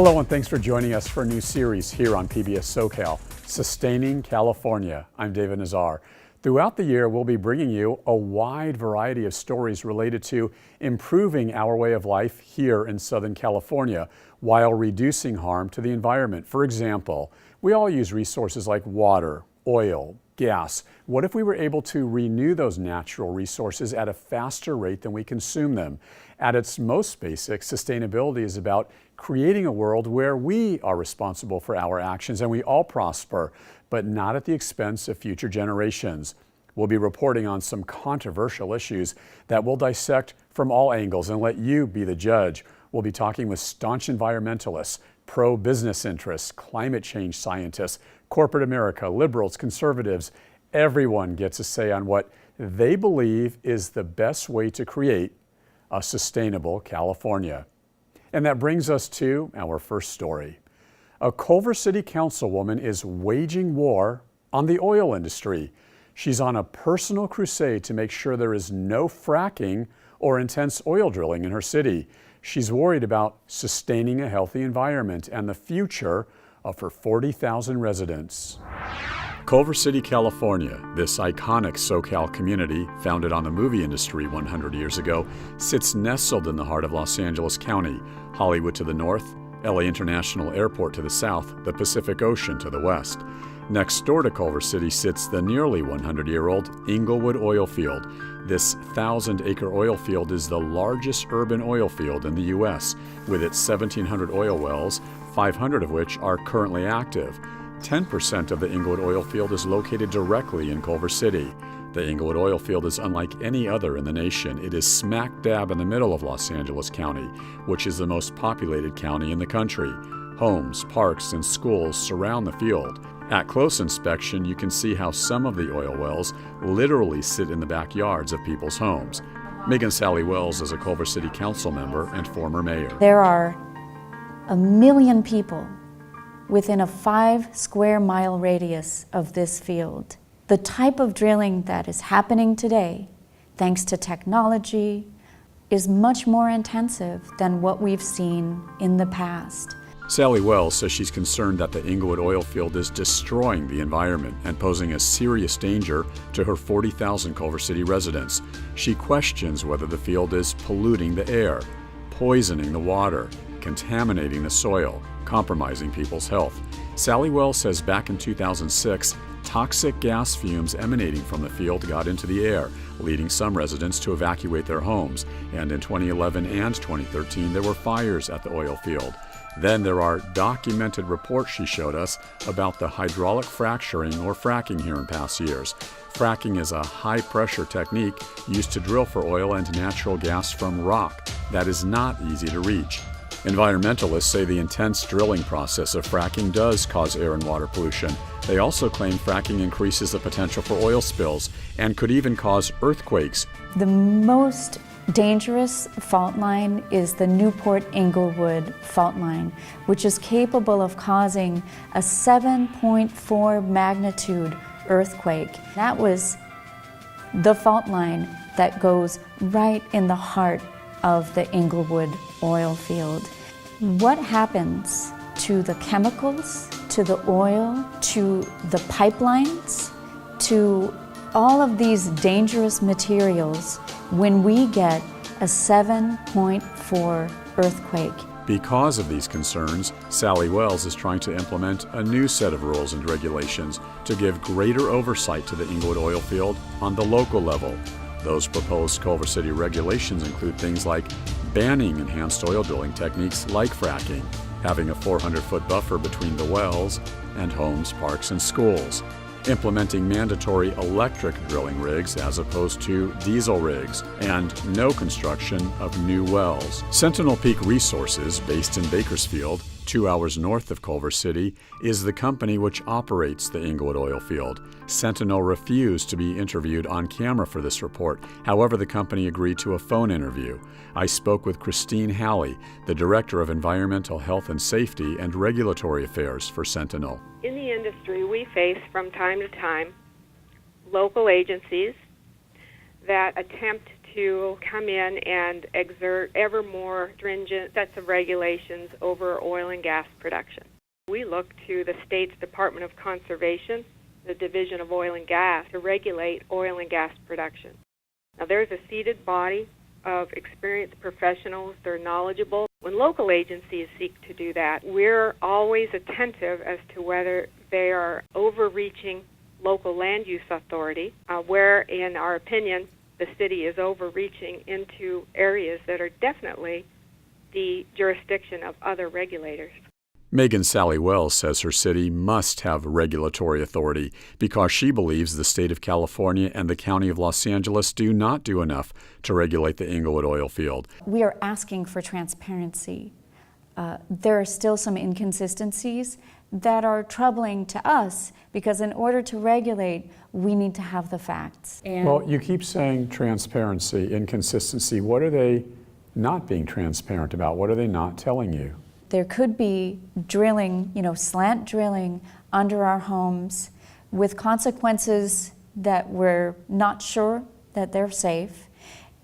Hello and thanks for joining us for a new series here on PBS SoCal, Sustaining California. I'm David Nazar. Throughout the year, we'll be bringing you a wide variety of stories related to improving our way of life here in Southern California while reducing harm to the environment. For example, we all use resources like water, oil, gas. What if we were able to renew those natural resources at a faster rate than we consume them? At its most basic, sustainability is about creating a world where we are responsible for our actions and we all prosper, but not at the expense of future generations. We'll be reporting on some controversial issues that we'll dissect from all angles and let you be the judge. We'll be talking with staunch environmentalists, pro-business interests, climate change scientists, corporate America, liberals, conservatives. Everyone gets a say on what they believe is the best way to create a sustainable California. And that brings us to our first story. A Culver City councilwoman is waging war on the oil industry. She's on a personal crusade to make sure there is no fracking or intense oil drilling in her city. She's worried about sustaining a healthy environment and the future of her 40,000 residents. Culver City, California, this iconic SoCal community, founded on the movie industry 100 years ago, sits nestled in the heart of Los Angeles County, Hollywood to the north, LA International Airport to the south, the Pacific Ocean to the west. Next door to Culver City sits the nearly 100-year-old Inglewood oil field. This 1,000-acre oil field is the largest urban oil field in the U.S., with its 1,700 oil wells, 500 of which are currently active. 10% of the Inglewood oil field is located directly in Culver City. The Inglewood oil field is unlike any other in the nation. It is smack dab in the middle of Los Angeles County, which is the most populated county in the country. Homes, parks, and schools surround the field. At close inspection, you can see how some of the oil wells literally sit in the backyards of people's homes. Megan Sally Wells is a Culver City Council member and former mayor. There are 1 million people within a 5 square mile radius of this field. The type of drilling that is happening today, thanks to technology, is much more intensive than what we've seen in the past. Sally Wells says she's concerned that the Inglewood oil field is destroying the environment and posing a serious danger to her 40,000 Culver City residents. She questions whether the field is polluting the air, poisoning the water, contaminating the soil, compromising people's health. Sally Wells says back in 2006, toxic gas fumes emanating from the field got into the air, leading some residents to evacuate their homes. And in 2011 and 2013, there were fires at the oil field. Then there are documented reports she showed us about the hydraulic fracturing or fracking here in past years. Fracking is a high-pressure technique used to drill for oil and natural gas from rock that is not easy to reach. Environmentalists say the intense drilling process of fracking does cause air and water pollution. They also claim fracking increases the potential for oil spills and could even cause earthquakes. The most dangerous fault line is the Newport-Inglewood fault line, which is capable of causing a 7.4 magnitude earthquake. That was the fault line that goes right in the heart of the Inglewood oil field. What happens to the chemicals, to the oil, to the pipelines, to all of these dangerous materials when we get a 7.4 earthquake? Because of these concerns, Sally Wells is trying to implement a new set of rules and regulations to give greater oversight to the Inglewood oil field on the local level. Those proposed Culver City regulations include things like banning enhanced oil drilling techniques like fracking, having a 400-foot buffer between the wells and homes, parks, and schools, implementing mandatory electric drilling rigs as opposed to diesel rigs, and no construction of new wells. Sentinel Peak Resources, based in Bakersfield, 2 hours north of Culver City, is the company which operates the Inglewood oil field. Sentinel refused to be interviewed on camera for this report. However, the company agreed to a phone interview. I spoke with Christine Halley, the Director of Environmental Health and Safety and Regulatory Affairs for Sentinel. In the industry, we face from time to time local agencies that attempt to come in and exert ever more stringent sets of regulations over oil and gas production. We look to the state's Department of Conservation, the Division of Oil and Gas, to regulate oil and gas production. Now, there's a seated body of experienced professionals. They're knowledgeable. When local agencies seek to do that, we're always attentive as to whether they are overreaching local land use authority, where, in our opinion, the city is overreaching into areas that are definitely the jurisdiction of other regulators. Megan Sally Wells says her city must have regulatory authority because she believes the state of California and the county of Los Angeles do not do enough to regulate the Inglewood oil field. We are asking for transparency. There are still some inconsistencies that are troubling to us because in order to regulate, we need to have the facts. Well, you keep saying transparency, inconsistency. What are they not being transparent about? What are they not telling you? There could be drilling, slant drilling under our homes with consequences that we're not sure that they're safe.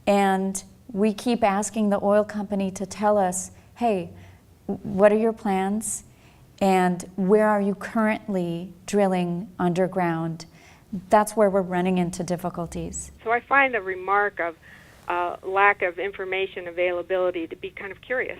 And we keep asking the oil company to tell us, hey, what are your plans? And where are you currently drilling underground? That's where we're running into difficulties. So I find the remark of lack of information availability to be kind of curious.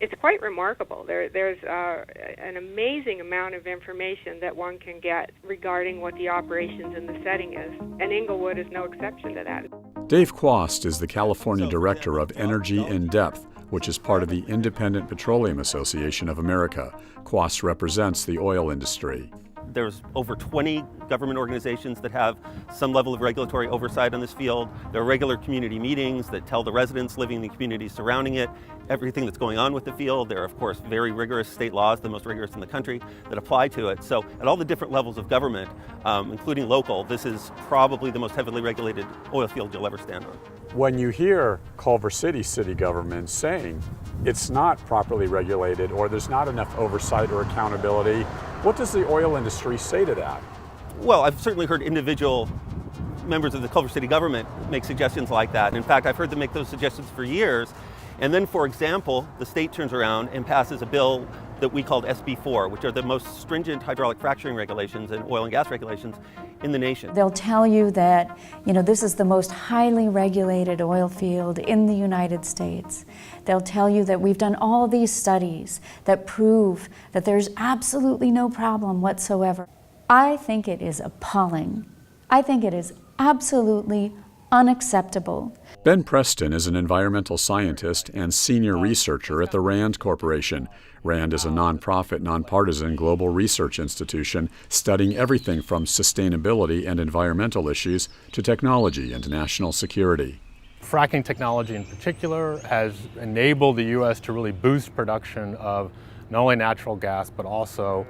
It's quite remarkable. There's an amazing amount of information that one can get regarding what the operations in the setting is, and Inglewood is no exception to that. Dave Quast is the California Director of Energy in Depth, which is part of the Independent Petroleum Association of America. Quast represents the oil industry. There's over 20 government organizations that have some level of regulatory oversight on this field. There are regular community meetings that tell the residents living in the communities surrounding it everything that's going on with the field. There are, of course, very rigorous state laws, the most rigorous in the country, that apply to it. So at all the different levels of government, including local, this is probably the most heavily regulated oil field you'll ever stand on. When you hear Culver City city government saying it's not properly regulated or there's not enough oversight or accountability, what does the oil industry say to that? Well, I've certainly heard individual members of the Culver City government make suggestions like that. And in fact, I've heard them make those suggestions for years. And then, for example, the state turns around and passes a bill that we called SB4, which are the most stringent hydraulic fracturing regulations and oil and gas regulations in the nation. They'll tell you that, this is the most highly regulated oil field in the United States. They'll tell you that we've done all these studies that prove that there's absolutely no problem whatsoever. I think it is appalling. I think it is absolutely unacceptable. Ben Preston is an environmental scientist and senior researcher at the RAND Corporation. RAND is a nonprofit, nonpartisan global research institution studying everything from sustainability and environmental issues to technology and national security. Fracking technology in particular has enabled the U.S. to really boost production of not only natural gas but also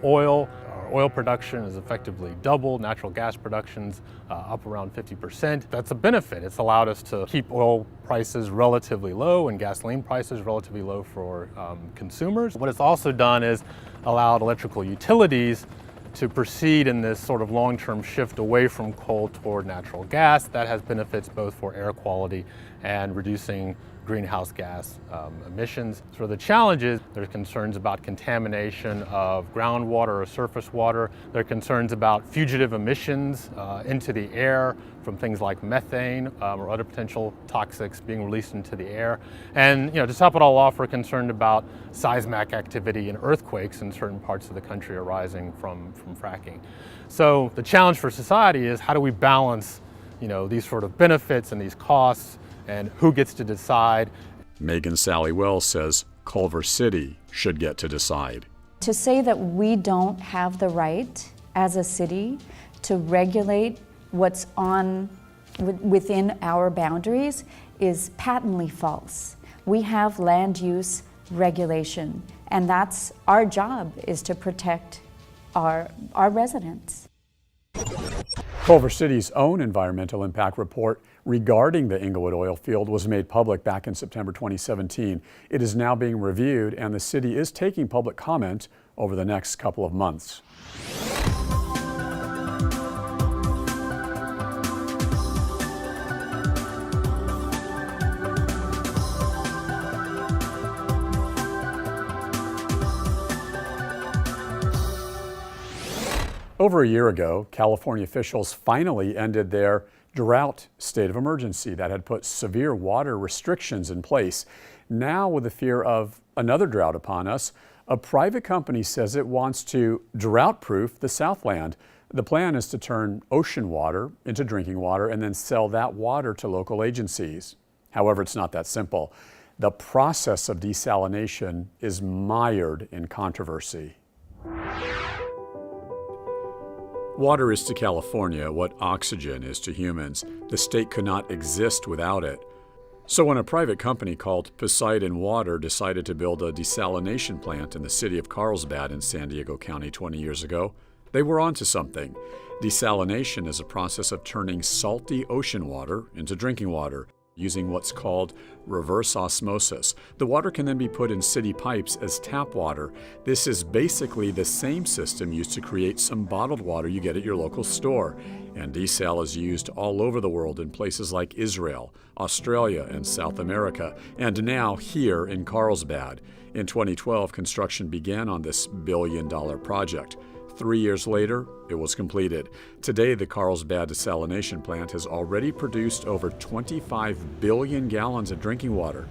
oil. Our oil production is effectively doubled, natural gas production's up around 50%. That's a benefit. It's allowed us to keep oil prices relatively low and gasoline prices relatively low for consumers. What it's also done is allowed electrical utilities to proceed in this sort of long-term shift away from coal toward natural gas. That has benefits both for air quality and reducing greenhouse gas emissions. So the challenge is there's concerns about contamination of groundwater or surface water. There are concerns about fugitive emissions into the air from things like methane or other potential toxics being released into the air. And to top it all off, we're concerned about seismic activity and earthquakes in certain parts of the country arising from fracking. So the challenge for society is how do we balance these sort of benefits and these costs, and who gets to decide? Megan Sally Wells says Culver City should get to decide. To say that we don't have the right as a city to regulate what's within our boundaries is patently false. We have land use regulation, and that's our job, is to protect our residents. Culver City's own environmental impact report regarding the Inglewood oil field was made public back in September 2017. It is now being reviewed, and the city is taking public comment over the next couple of months. Over a year ago, California officials finally ended their drought state of emergency that had put severe water restrictions in place. Now, with the fear of another drought upon us, a private company says it wants to drought-proof the Southland. The plan is to turn ocean water into drinking water and then sell that water to local agencies. However, it's not that simple. The process of desalination is mired in controversy. Water is to California what oxygen is to humans. The state could not exist without it. So when a private company called Poseidon Water decided to build a desalination plant in the city of Carlsbad in San Diego County 20 years ago, they were onto something. Desalination is a process of turning salty ocean water into drinking water, using what's called reverse osmosis. The water can then be put in city pipes as tap water. This is basically the same system used to create some bottled water you get at your local store. And desal is used all over the world in places like Israel, Australia, and South America, and now here in Carlsbad. In 2012, construction began on this billion-dollar project. 3 years later, it was completed. Today, the Carlsbad desalination plant has already produced over 25 billion gallons of drinking water.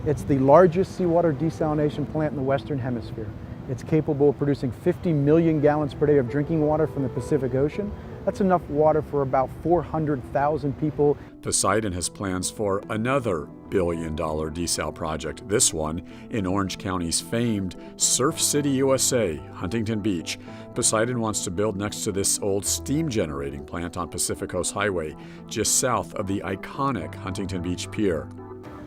It's the largest seawater desalination plant in the Western Hemisphere. It's capable of producing 50 million gallons per day of drinking water from the Pacific Ocean. That's enough water for about 400,000 people. Poseidon has plans for another billion-dollar desal project, this one in Orange County's famed Surf City, USA, Huntington Beach. Poseidon wants to build next to this old steam generating plant on Pacific Coast Highway, just south of the iconic Huntington Beach Pier.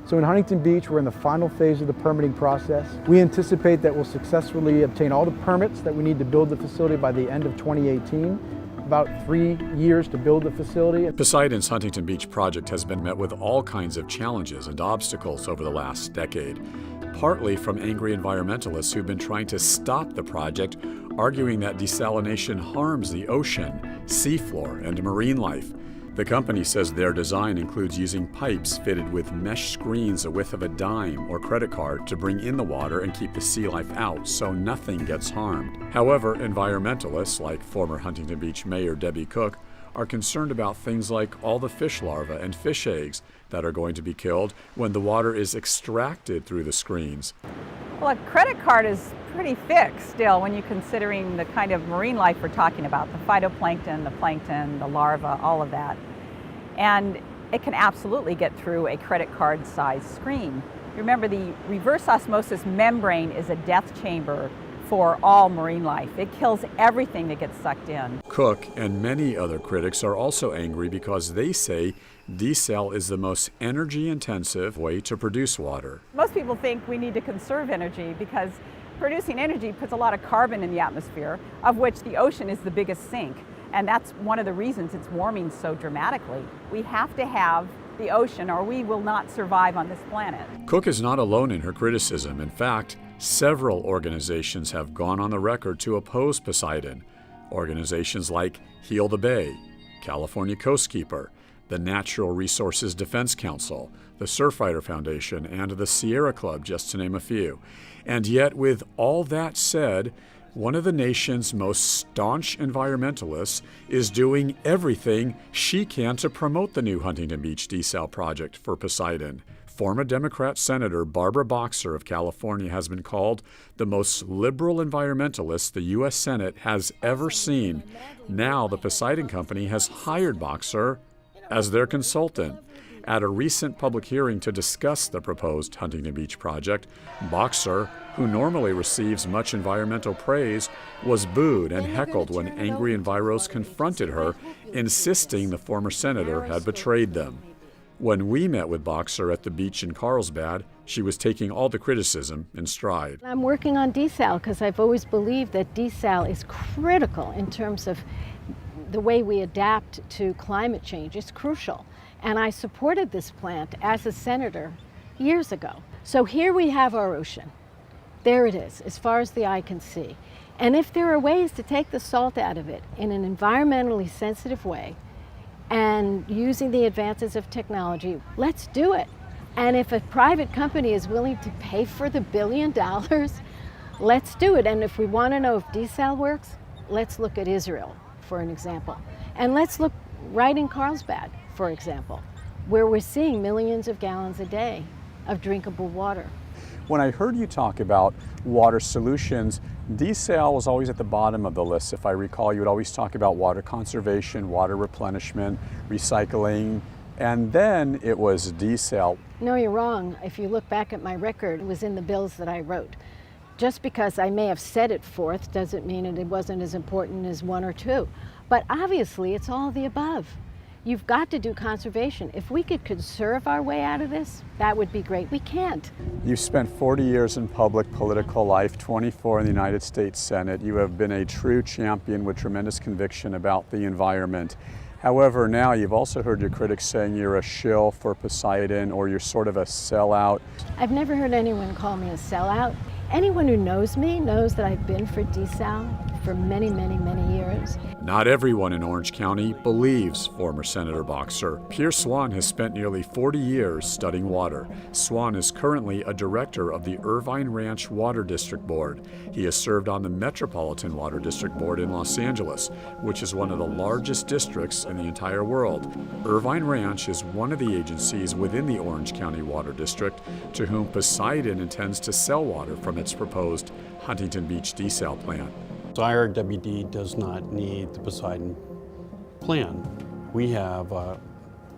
So in Huntington Beach, we're in the final phase of the permitting process. We anticipate that we'll successfully obtain all the permits that we need to build the facility by the end of 2018. About 3 years to build the facility. Poseidon's Huntington Beach project has been met with all kinds of challenges and obstacles over the last decade, partly from angry environmentalists who've been trying to stop the project, arguing that desalination harms the ocean, seafloor, and marine life. The company says their design includes using pipes fitted with mesh screens a width of a dime or credit card to bring in the water and keep the sea life out so nothing gets harmed. However, environmentalists like former Huntington Beach Mayor Debbie Cook are concerned about things like all the fish larvae and fish eggs that are going to be killed when the water is extracted through the screens. Well, a credit card is pretty thick still when you're considering the kind of marine life we're talking about, the phytoplankton, the plankton, the larvae, all of that. And it can absolutely get through a credit card size screen. Remember, the reverse osmosis membrane is a death chamber for all marine life. It kills everything that gets sucked in. Cook and many other critics are also angry because they say desal is the most energy-intensive way to produce water. Most people think we need to conserve energy because producing energy puts a lot of carbon in the atmosphere, of which the ocean is the biggest sink. And that's one of the reasons it's warming so dramatically. We have to have the ocean or we will not survive on this planet. Cook is not alone in her criticism. In fact, several organizations have gone on the record to oppose Poseidon. Organizations like Heal the Bay, California Coastkeeper, the Natural Resources Defense Council, the Surfrider Foundation, and the Sierra Club, just to name a few. And yet, with all that said, one of the nation's most staunch environmentalists is doing everything she can to promote the new Huntington Beach desal project for Poseidon. Former Democrat Senator Barbara Boxer of California has been called the most liberal environmentalist the U.S. Senate has ever seen. Now the Poseidon Company has hired Boxer as their consultant. At a recent public hearing to discuss the proposed Huntington Beach project, Boxer, who normally receives much environmental praise, was booed and heckled when angry enviros confronted her, insisting the former senator had betrayed them. When we met with Boxer at the beach in Carlsbad, she was taking all the criticism in stride. I'm working on desal because I've always believed that desal is critical in terms of the way we adapt to climate change. It's crucial. And I supported this plant as a senator years ago. So here we have our ocean. There it is, as far as the eye can see. And if there are ways to take the salt out of it in an environmentally sensitive way and using the advances of technology, let's do it. And if a private company is willing to pay for the $1 billion, let's do it. And if we want to know if desal works, let's look at Israel, for an example. And let's look right in Carlsbad, for example, where we're seeing millions of gallons a day of drinkable water. When I heard you talk about water solutions, desal was always at the bottom of the list. If I recall, you would always talk about water conservation, water replenishment, recycling, and then it was desal. No, you're wrong. If you look back at my record, it was in the bills that I wrote. Just because I may have said it fourth doesn't mean it wasn't as important as one or two. But obviously, it's all the above. You've got to do conservation. If we could conserve our way out of this, that would be great. We can't. You've spent 40 years in public political life, 24 in the United States Senate. You have been a true champion with tremendous conviction about the environment. However, now you've also heard your critics saying you're a shill for Poseidon or you're sort of a sellout. I've never heard anyone call me a sellout. Anyone who knows me knows that I've been for desal for many, many, many years. Not everyone in Orange County believes former Senator Boxer. Pierre Swan has spent nearly 40 years studying water. Swan is currently a director of the Irvine Ranch Water District Board. He has served on the Metropolitan Water District Board in Los Angeles, which is one of the largest districts in the entire world. Irvine Ranch is one of the agencies within the Orange County Water District to whom Poseidon intends to sell water from its proposed Huntington Beach desal plant. So IRWD does not need the Poseidon plan. We have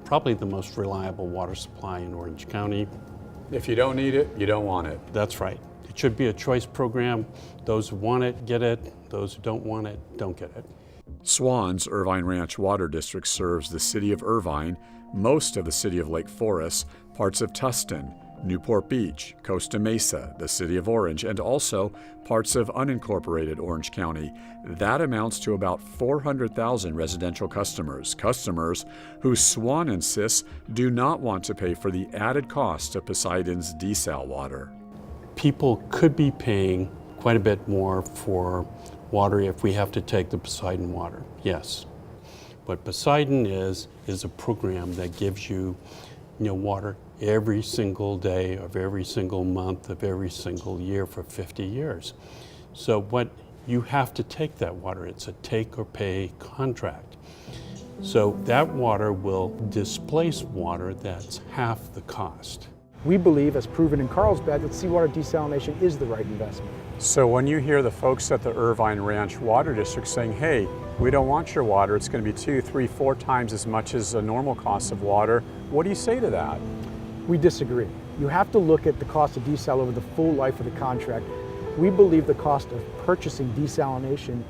probably the most reliable water supply in Orange County. If you don't need it, you don't want it. That's right. It should be a choice program. Those who want it, get it. Those who don't want it, don't get it. Swan's Irvine Ranch Water District serves the city of Irvine, most of the city of Lake Forest, parts of Tustin, Newport Beach, Costa Mesa, the city of Orange, and also parts of unincorporated Orange County. That amounts to about 400,000 residential customers who Swan insists do not want to pay for the added cost of Poseidon's desal water. People could be paying quite a bit more for water if we have to take the Poseidon water, yes. What Poseidon is a program that gives you, water every single day of every single month of every single year for 50 years. So what you have to take that water, it's a take or pay contract. So that water will displace water that's half the cost. We believe, as proven in Carlsbad, that seawater desalination is the right investment. So when you hear the folks at the Irvine Ranch Water District saying, hey, we don't want your water, it's going to be 2, 3, 4 times as much as a normal cost of water, what do you say to that? We disagree. You have to look at the cost of desal over the full life of the contract. We believe the cost of purchasing desalination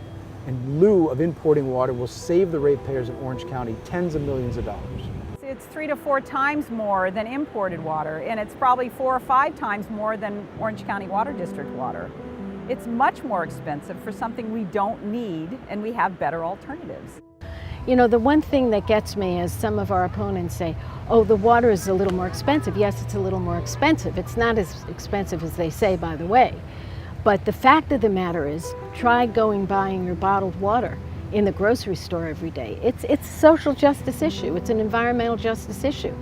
in lieu of importing water will save the ratepayers in Orange County tens of millions of dollars. It's 3 to 4 times more than imported water, and it's probably 4 or 5 times more than Orange County Water District water. It's much more expensive for something we don't need, and we have better alternatives. The one thing that gets me is some of our opponents say, oh, the water is a little more expensive. Yes, it's a little more expensive. It's not as expensive as they say, by the way. But the fact of the matter is, try buying your bottled water in the grocery store every day. It's a social justice issue. It's an environmental justice issue.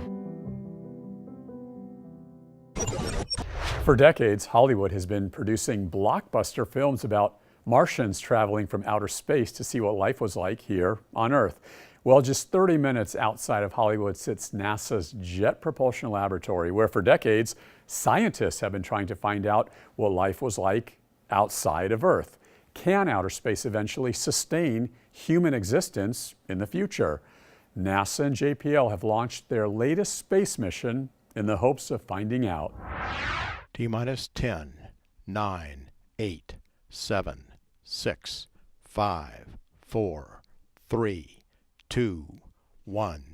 For decades, Hollywood has been producing blockbuster films about Martians traveling from outer space to see what life was like here on Earth. Well, just 30 minutes outside of Hollywood sits NASA's Jet Propulsion Laboratory, where for decades, scientists have been trying to find out what life was like outside of Earth. Can outer space eventually sustain human existence in the future? NASA and JPL have launched their latest space mission in the hopes of finding out. T-minus 10, 9, 8, 7, 6, 5, 4, 3, 2, 1.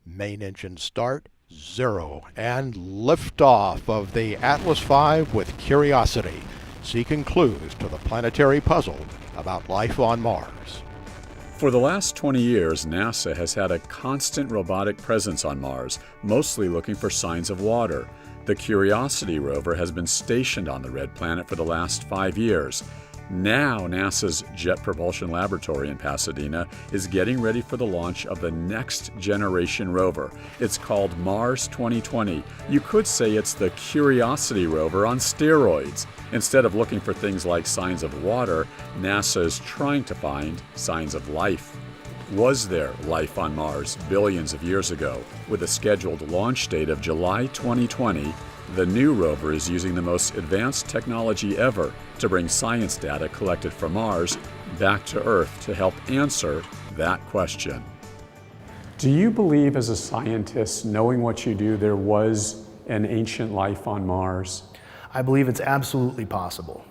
Main engine start, 0. And liftoff of the Atlas V with Curiosity, seeking clues to the planetary puzzle about life on Mars. For the last 20 years, NASA has had a constant robotic presence on Mars, mostly looking for signs of water. The Curiosity rover has been stationed on the red planet for the last 5 years. Now, NASA's Jet Propulsion Laboratory in Pasadena is getting ready for the launch of the next generation rover. It's called Mars 2020. You could say it's the Curiosity rover on steroids. Instead of looking for things like signs of water, NASA is trying to find signs of life. Was there life on Mars billions of years ago? With a scheduled launch date of July 2020, the new rover is using the most advanced technology ever to bring science data collected from Mars back to Earth to help answer that question. Do you believe, as a scientist, knowing what you do, there was an ancient life on Mars? I believe it's absolutely possible.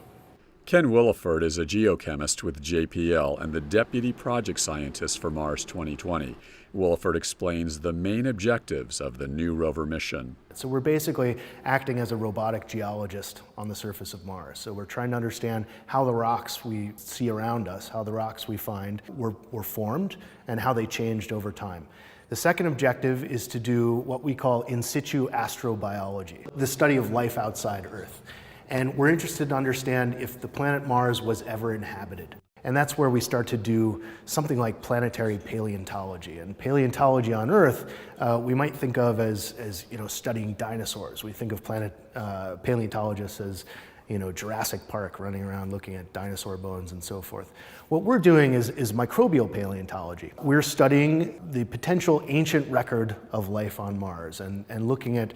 Ken Williford is a geochemist with JPL and the deputy project scientist for Mars 2020. Williford explains the main objectives of the new rover mission. So we're basically acting as a robotic geologist on the surface of Mars. So we're trying to understand how the rocks we see around us, how the rocks we find were formed, and how they changed over time. The second objective is to do what we call in situ astrobiology, the study of life outside Earth. And we're interested to understand if the planet Mars was ever inhabited. And that's where we start to do something like planetary paleontology. And paleontology on Earth, we might think of as studying dinosaurs. We think of paleontologists as Jurassic Park, running around looking at dinosaur bones and so forth. What we're doing is microbial paleontology. We're studying the potential ancient record of life on Mars and looking at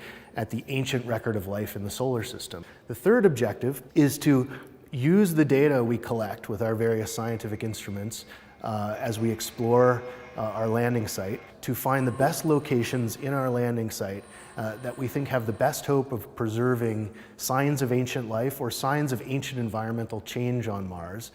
the ancient record of life in the solar system. The third objective is to use the data we collect with our various scientific instruments as we explore our landing site to find the best locations in our landing site that we think have the best hope of preserving signs of ancient life or signs of ancient environmental change on Mars.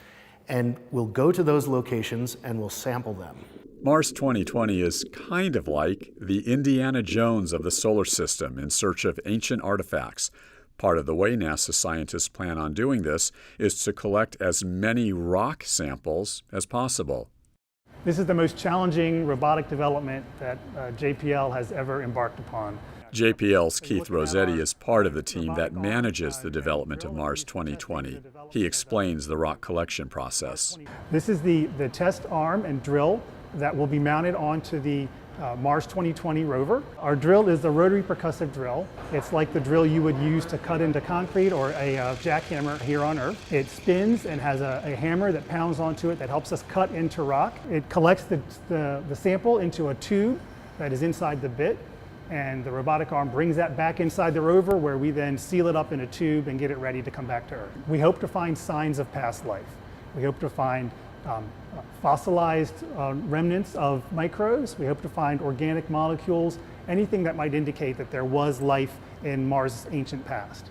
And we'll go to those locations and we'll sample them. Mars 2020 is kind of like the Indiana Jones of the solar system in search of ancient artifacts. Part of the way NASA scientists plan on doing this is to collect as many rock samples as possible. This is the most challenging robotic development that JPL has ever embarked upon. JPL's Keith Rossetti is part of the team that manages the development of Mars 2020. He explains the rock collection process. This is the test arm and drill that will be mounted onto the Mars 2020 rover. Our drill is the rotary percussive drill. It's like the drill you would use to cut into concrete or a jackhammer here on Earth. It spins and has a hammer that pounds onto it that helps us cut into rock. It collects the sample into a tube that is inside the bit, and the robotic arm brings that back inside the rover, where we then seal it up in a tube and get it ready to come back to Earth. We hope to find signs of past life. We hope to find fossilized remnants of microbes. We hope to find organic molecules, anything that might indicate that there was life in Mars' ancient past.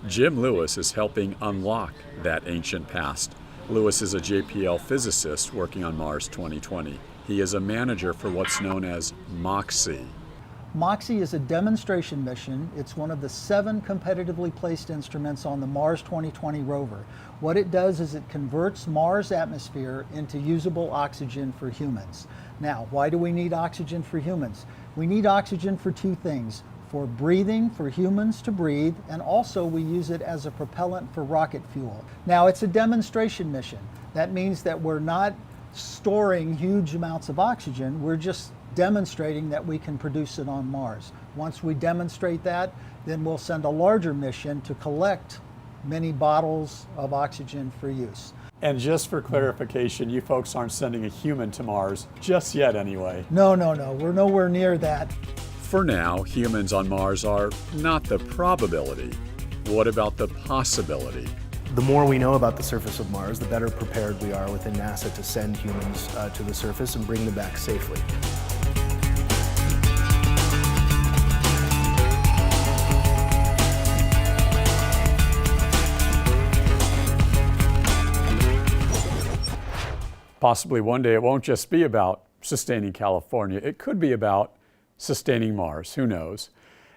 Jim Lewis is helping unlock that ancient past. Lewis is a JPL physicist working on Mars 2020. He is a manager for what's known as MOXIE. MOXIE is a demonstration mission. It's one of the 7 competitively placed instruments on the Mars 2020 rover. What it does is it converts Mars' atmosphere into usable oxygen for humans. Now, why do we need oxygen for humans? We need oxygen for 2 things: for breathing, for humans to breathe, and also we use it as a propellant for rocket fuel. Now, it's a demonstration mission. That means that we're not storing huge amounts of oxygen, we're just demonstrating that we can produce it on Mars. Once we demonstrate that, then we'll send a larger mission to collect many bottles of oxygen for use. And just for clarification, you folks aren't sending a human to Mars, just yet anyway. No, we're nowhere near that. For now, humans on Mars are not the probability. What about the possibility? The more we know about the surface of Mars, the better prepared we are within NASA to send humans to the surface and bring them back safely. Possibly one day it won't just be about sustaining California. It could be about sustaining Mars. Who knows?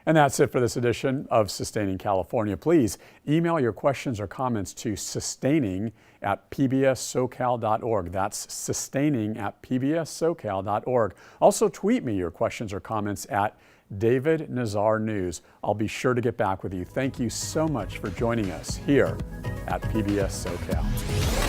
And that's it for this edition of Sustaining California. Please email your questions or comments to sustaining@pbssocal.org. That's sustaining@pbssocal.org. Also tweet me your questions or comments at David Nazar News. I'll be sure to get back with you. Thank you so much for joining us here at PBS SoCal.